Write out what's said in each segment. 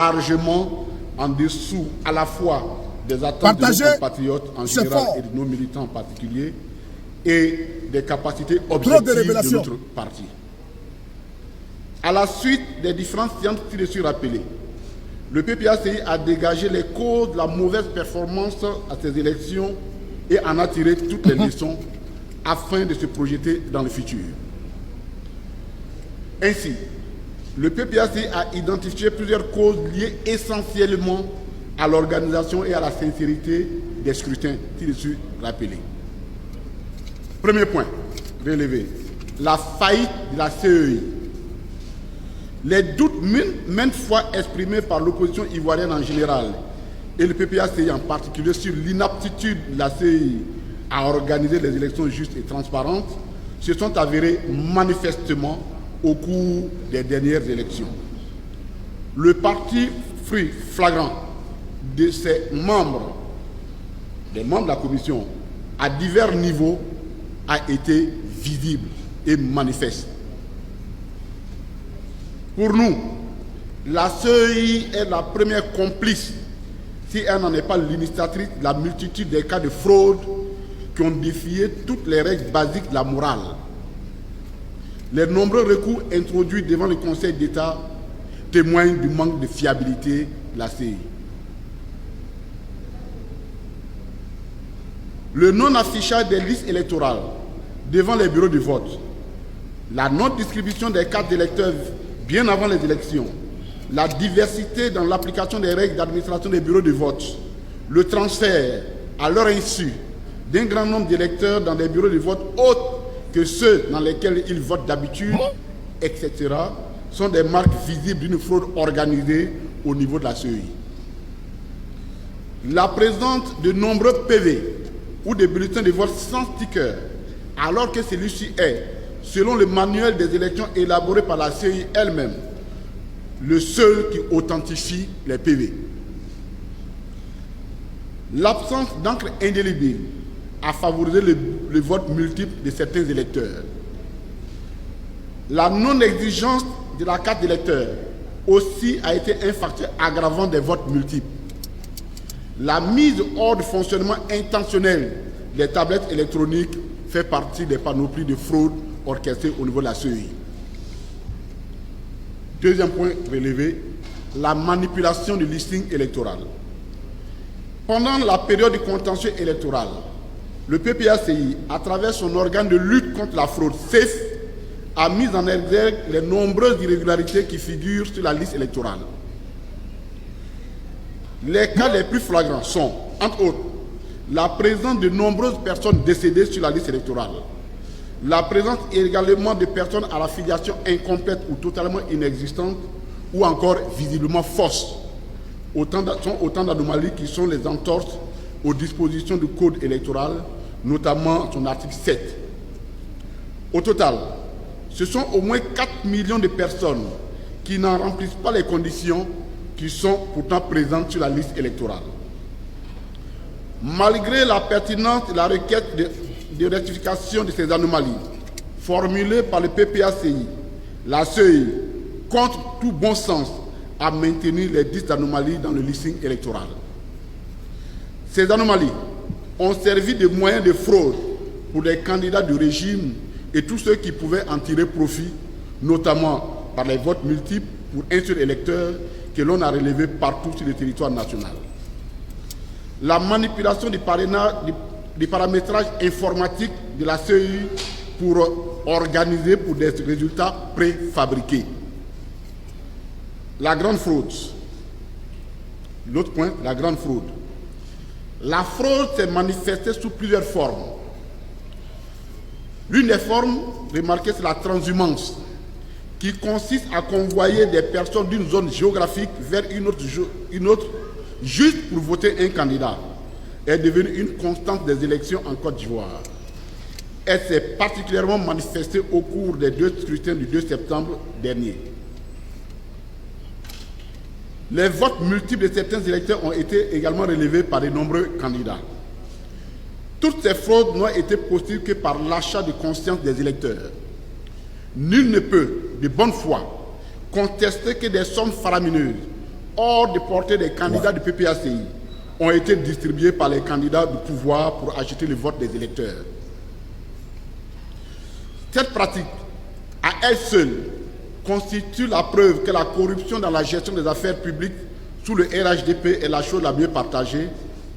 largement en dessous à la fois des attentes de nos compatriotes en général et de nos militants en particulier, et des capacités objectives de notre parti. À la suite des différentes séances ci-dessus rappelées, le PPACI a dégagé les causes de la mauvaise performance à ces élections et en a tiré toutes les leçons afin de se projeter dans le futur. Ainsi, le PPACI a identifié plusieurs causes liées essentiellement à l'organisation et à la sincérité des scrutins ci-dessus rappelés. Premier point relevé, la faillite de la CEI. Les doutes maintes fois exprimés par l'opposition ivoirienne en général et le PPACI en particulier sur l'inaptitude de la CEI à organiser les élections justes et transparentes se sont avérés manifestement au cours des dernières élections. Le parti fruit flagrant de ses membres, des membres de la commission, à divers niveaux, a été visible et manifeste. Pour nous, la CEI est la première complice, si elle n'en est pas l'initiatrice, de la multitude des cas de fraude qui ont défié toutes les règles basiques de la morale. Les nombreux recours introduits devant le Conseil d'État témoignent du manque de fiabilité de la CEI. Le non-affichage des listes électorales devant les bureaux de vote, la non-distribution des cartes d'électeurs bien avant les élections, la diversité dans l'application des règles d'administration des bureaux de vote, le transfert, à leur insu, d'un grand nombre d'électeurs dans des bureaux de vote autres que ceux dans lesquels ils votent d'habitude, etc., sont des marques visibles d'une fraude organisée au niveau de la CEI. La présence de nombreux PV ou des bulletins de vote sans sticker, alors que celui-ci est, selon le manuel des élections élaboré par la CEI elle-même, le seul qui authentifie les PV. L'absence d'encre indélébile a favorisé le vote multiple de certains électeurs. La non-exigence de la carte d'électeur aussi a été un facteur aggravant des votes multiples. La mise hors de fonctionnement intentionnel des tablettes électroniques fait partie des panoplies de fraude orchestrées au niveau de la CEI. Deuxième point relevé, la manipulation du listing électoral. Pendant la période du contentieux électoral, le PPACI, à travers son organe de lutte contre la fraude, CEF, a mis en exergue les nombreuses irrégularités qui figurent sur la liste électorale. Les cas les plus flagrants sont, entre autres, la présence de nombreuses personnes décédées sur la liste électorale, la présence également de personnes à la filiation incomplète ou totalement inexistante, ou encore visiblement fausses. Sont autant d'anomalies qui sont les entorses aux dispositions du Code électoral, notamment son article 7. Au total, ce sont au moins 4 millions de personnes qui n'en remplissent pas les conditions qui sont pourtant présentes sur la liste électorale. Malgré la pertinence de la requête de rectification de ces anomalies formulée par le PPACI, la CEI, contre tout bon sens, a maintenu les 10 anomalies dans le listing électoral. Ces anomalies ont servi de moyen de fraude pour les candidats du régime et tous ceux qui pouvaient en tirer profit, notamment par les votes multiples pour un seul électeur que l'on a relevé partout sur le territoire national. La manipulation du paramétrage informatique de la CEI pour organiser pour des résultats préfabriqués. La grande fraude. L'autre point, la grande fraude. La fraude s'est manifestée sous plusieurs formes. L'une des formes remarquées, c'est la transhumance, qui consiste à convoyer des personnes d'une zone géographique vers une autre juste pour voter un candidat, est devenue une constante des élections en Côte d'Ivoire. Elle s'est particulièrement manifestée au cours des 2 scrutins du 2 septembre dernier. Les votes multiples de certains électeurs ont été également relevés par de nombreux candidats. Toutes ces fraudes n'ont été possibles que par l'achat de conscience des électeurs. Nul ne peut, de bonne foi, contester que des sommes faramineuses hors de portée des candidats du PPACI ont été distribués par les candidats du pouvoir pour acheter le vote des électeurs. Cette pratique, à elle seule, constitue la preuve que la corruption dans la gestion des affaires publiques sous le RHDP est la chose la mieux partagée,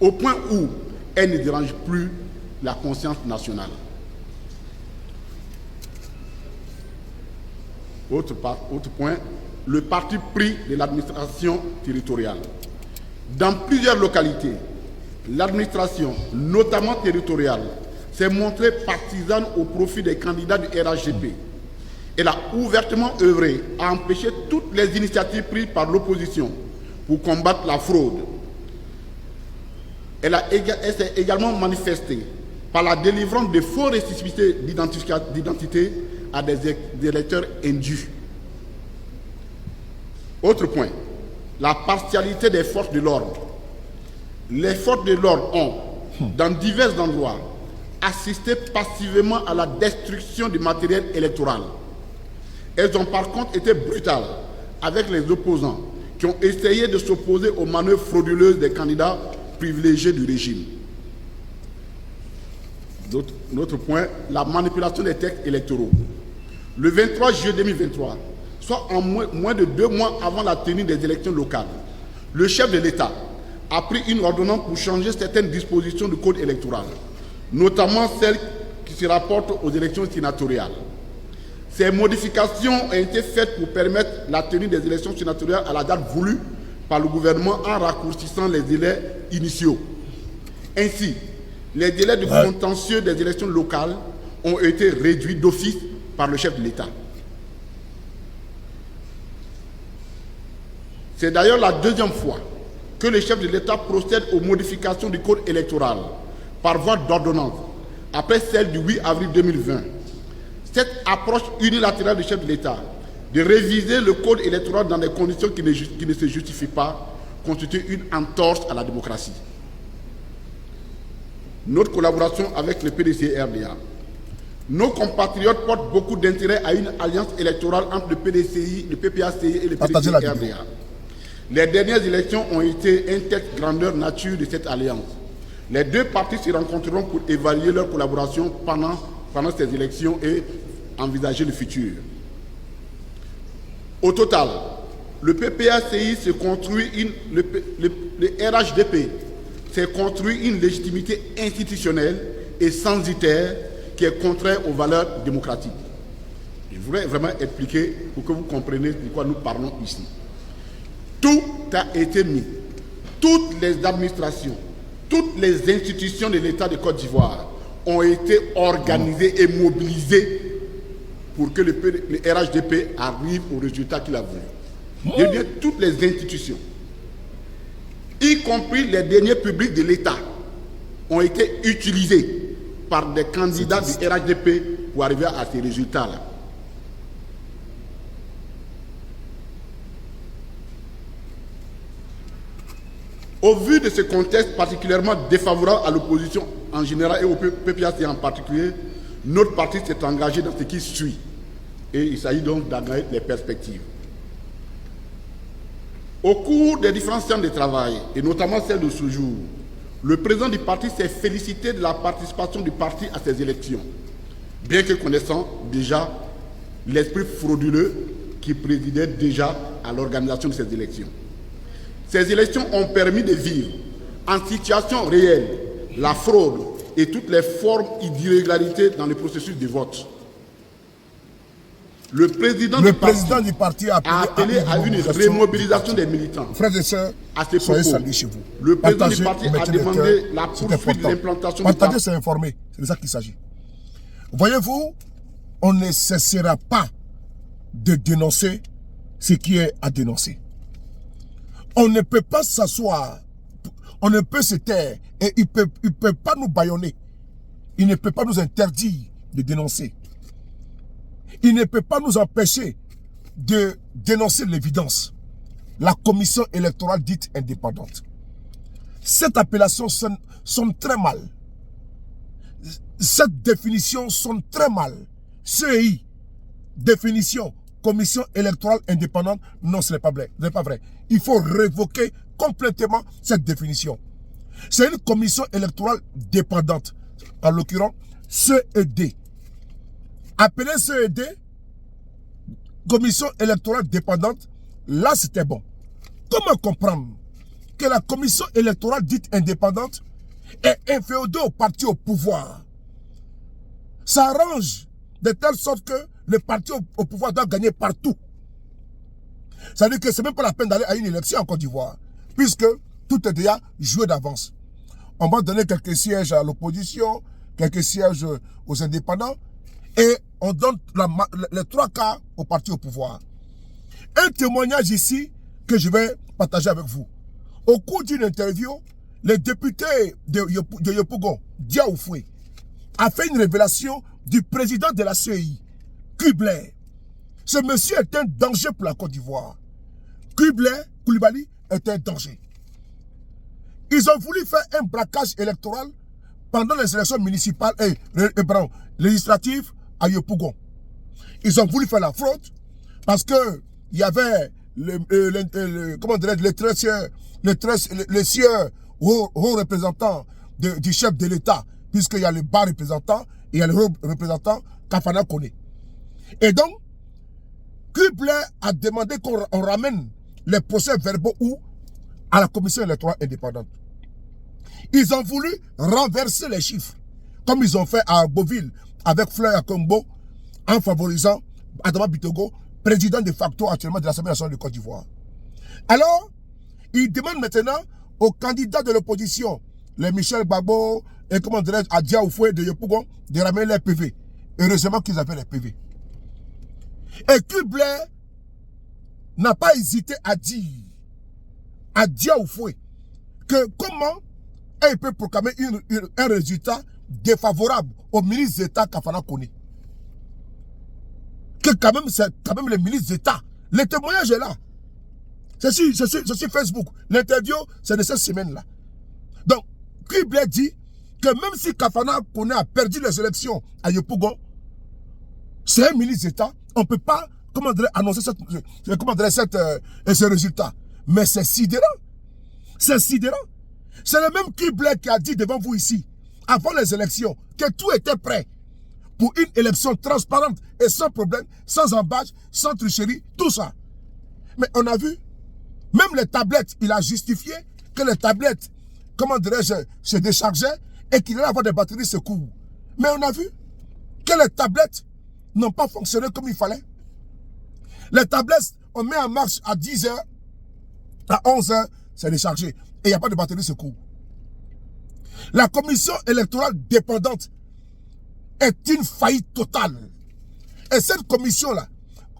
au point où elle ne dérange plus la conscience nationale. Autre point, le parti pris de l'administration territoriale. Dans plusieurs localités, l'administration, notamment territoriale, s'est montrée partisane au profit des candidats du RHDP. Elle a ouvertement œuvré à empêcher toutes les initiatives prises par l'opposition pour combattre la fraude. Elle s'est également manifestée par la délivrance de faux récépissés d'identité à des électeurs indus. Autre point, la partialité des forces de l'ordre. Les forces de l'ordre ont, dans divers endroits, assisté passivement à la destruction du matériel électoral. Elles ont par contre été brutales avec les opposants qui ont essayé de s'opposer aux manœuvres frauduleuses des candidats privilégiés du régime. Notre point, la manipulation des textes électoraux. Le 23 juillet 2023, soit en moins de 2 mois avant la tenue des élections locales, le chef de l'État a pris une ordonnance pour changer certaines dispositions du code électoral, notamment celles qui se rapportent aux élections sénatoriales. Ces modifications ont été faites pour permettre la tenue des élections sénatoriales à la date voulue par le gouvernement en raccourcissant les délais initiaux. Ainsi, les délais de contentieux des élections locales ont été réduits d'office par le chef de l'État. C'est d'ailleurs la deuxième fois que le chef de l'État procède aux modifications du code électoral par voie d'ordonnance, après celle du 8 avril 2020. Cette approche unilatérale du chef de l'État de réviser le code électoral dans des conditions qui ne se justifient pas constitue une entorse à la démocratie. Notre collaboration avec le PDC et RDA. Nos compatriotes portent beaucoup d'intérêt à une alliance électorale entre le PDCI, le PPACI et le PDC et RDA. Les dernières élections ont été un test grandeur nature de cette alliance. Les deux partis se rencontreront pour évaluer leur collaboration pendant ces élections et envisager le futur. Au total, le PPACI se construit le RHDP s'est construit une légitimité institutionnelle et censitaire qui est contraire aux valeurs démocratiques. Je voudrais vraiment expliquer pour que vous compreniez de quoi nous parlons ici. Tout a été mis, toutes les administrations, toutes les institutions de l'État de Côte d'Ivoire ont été organisées et mobilisées pour que le RHDP arrive au résultat qu'il a voulu. Eh bien, toutes les institutions, y compris les deniers publics de l'État, ont été utilisés par des candidats du RHDP pour arriver à ces résultats-là. Au vu de ce contexte particulièrement défavorable à l'opposition en général et au PPACI en particulier, notre parti s'est engagé dans ce qui suit. Et il s'agit donc d'agrandir les perspectives. Au cours des différentes séances de travail, et notamment celle de ce jour, le président du parti s'est félicité de la participation du parti à ces élections, bien que connaissant déjà l'esprit frauduleux qui présidait déjà à l'organisation de ces élections. Ces élections ont permis de vivre en situation réelle la fraude et toutes les formes d'irrégularité dans le processus de vote. Le président du parti a appelé à une remobilisation des militants. Frères et sœurs, à ce soyez propos, salués chez vous. le président Partagez, du parti a mettez des demandé cœurs, la c'est poursuite de important. l'implantation du Partager, parti. c'est informer. C'est de ça qu'il s'agit. Voyez-vous, on ne cessera pas de dénoncer ce qui est à dénoncer. On ne peut pas s'asseoir, on ne peut se taire et il ne peut pas nous bâillonner. Il ne peut pas nous interdire de dénoncer. Il ne peut pas nous empêcher de dénoncer l'évidence. La commission électorale dite indépendante. Cette appellation sonne très mal. Cette définition sonne très mal. CEI, définition, commission électorale indépendante. Non, ce n'est pas vrai. Ce n'est pas vrai. Il faut révoquer complètement cette définition. C'est une commission électorale dépendante. En l'occurrence, CED. Appeler CED commission électorale dépendante, là c'était bon. Comment comprendre que la commission électorale dite indépendante est inféodée au parti au pouvoir? Ça arrange de telle sorte que le parti au pouvoir doit gagner partout. Ça veut dire que ce n'est même pas la peine d'aller à une élection en Côte d'Ivoire, puisque tout est déjà joué d'avance. On va donner quelques sièges à l'opposition, quelques sièges aux indépendants, et on donne les 3 quarts au parti au pouvoir. Un témoignage ici que je vais partager avec vous. Au cours d'une interview, le député de Yopougon, Dia Oufoué, a fait une révélation du président de la CEI, Kubler. Ce monsieur est un danger pour la Côte d'Ivoire. Kubler, Koulibaly, est un danger. Ils ont voulu faire un braquage électoral pendant les élections municipales et législatives à Yopougon. Ils ont voulu faire la fraude parce que il y avait les sieurs hauts représentants du chef de l'État, puisqu'il y a le bas représentant et il y a le haut représentant Kafana Kone. Et donc, Kubler a demandé qu'on ramène les procès-verbaux à la commission électorale indépendante. Ils ont voulu renverser les chiffres, comme ils ont fait à Beauville avec Fleur Akombo, en favorisant Adama Bitogo, président de facto actuellement de l'Assemblée nationale de Côte d'Ivoire. Alors, ils demandent maintenant aux candidats de l'opposition, les Michel Gbagbo et comment dirais-je, Adia Oufoué de Yopougon, de ramener les PV. Heureusement qu'ils avaient les PV. Et Kubler n'a pas hésité à dire à Dia Oufoué que comment il peut proclamer un résultat défavorable au ministre d'État Kafana Kone. Que c'est quand même le ministre d'État. Le témoignage est là. C'est sur Facebook. L'interview, c'est de cette semaine-là. Donc, Kubler dit que même si Kafana Kone a perdu les élections à Yopougon, c'est un ministre d'État, on ne peut pas annoncer ce résultat. Mais c'est sidérant. C'est sidérant. C'est le même Kubler qui a dit devant vous ici, avant les élections, que tout était prêt pour une élection transparente et sans problème, sans embâche, sans tricherie, tout ça. Mais on a vu, même les tablettes, il a justifié que les tablettes, se déchargeaient et qu'il allait avoir des batteries secours. Mais on a vu que les tablettes n'ont pas fonctionné comme il fallait. Les tablettes, on met en marche à 10 h, à 11 h, c'est déchargé. Et il n'y a pas de batterie secours. La commission électorale dépendante est une faillite totale. Et cette commission-là,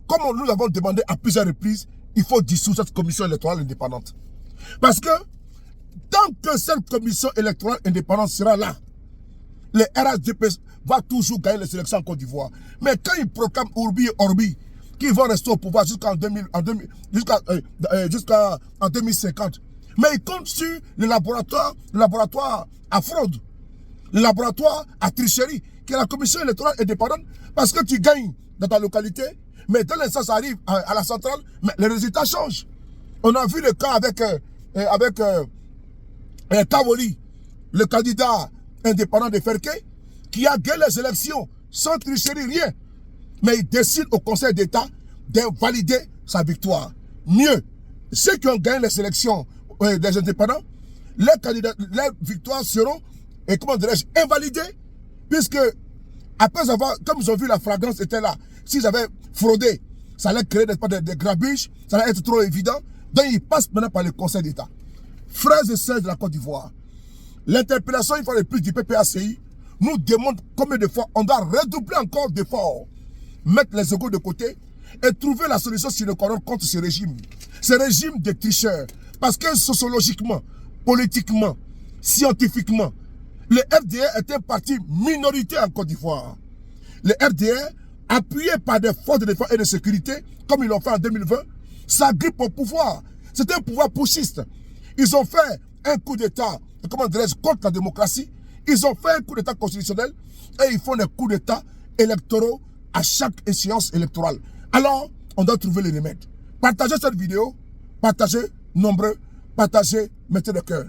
comme nous l'avons demandé à plusieurs reprises, il faut dissoudre cette commission électorale indépendante. Parce que tant que cette commission électorale indépendante sera là, le RHDP va toujours gagner les élections en Côte d'Ivoire. Mais quand ils proclament Urbi et Orbi, qu'ils vont rester au pouvoir jusqu'en 2050, mais ils comptent sur le laboratoire à fraude, le laboratoire à tricherie, qui est la commission électorale indépendante, parce que tu gagnes dans ta localité, mais dès l'instant ça arrive à la centrale, mais les résultats changent. On a vu le cas avec Kawoli, le candidat indépendant de Ferké, qui a gagné les élections sans tricherie, rien. Mais il décide au Conseil d'État d'invalider sa victoire. Mieux, ceux qui ont gagné les élections des indépendants, les victoires seront, invalidées, puisque après avoir, comme ils ont vu la flagrance était là, s'ils avaient fraudé, ça allait créer des grabuges, ça allait être trop évident, donc ils passent maintenant par le Conseil d'État. Frères et sœurs de la Côte d'Ivoire, l'interpellation une fois de plus du PPACI nous demande combien de fois on doit redoubler encore d'efforts, mettre les égos de côté et trouver la solution sur le corps contre ce régime de tricheurs. Parce que sociologiquement, politiquement, scientifiquement, le RDR est un parti minoritaire en Côte d'Ivoire. Le RDR, appuyé par des forces de défense et de sécurité, comme ils l'ont fait en 2020, s'agrippe au pouvoir. C'est un pouvoir putschiste. Ils ont fait un coup d'État, contre la démocratie. Ils ont fait un coup d'État constitutionnel et ils font des coups d'État électoraux à chaque échéance électorale. Alors, on doit trouver les remèdes. Partagez cette vidéo, partagez nombreux, partagez, mettez le cœur.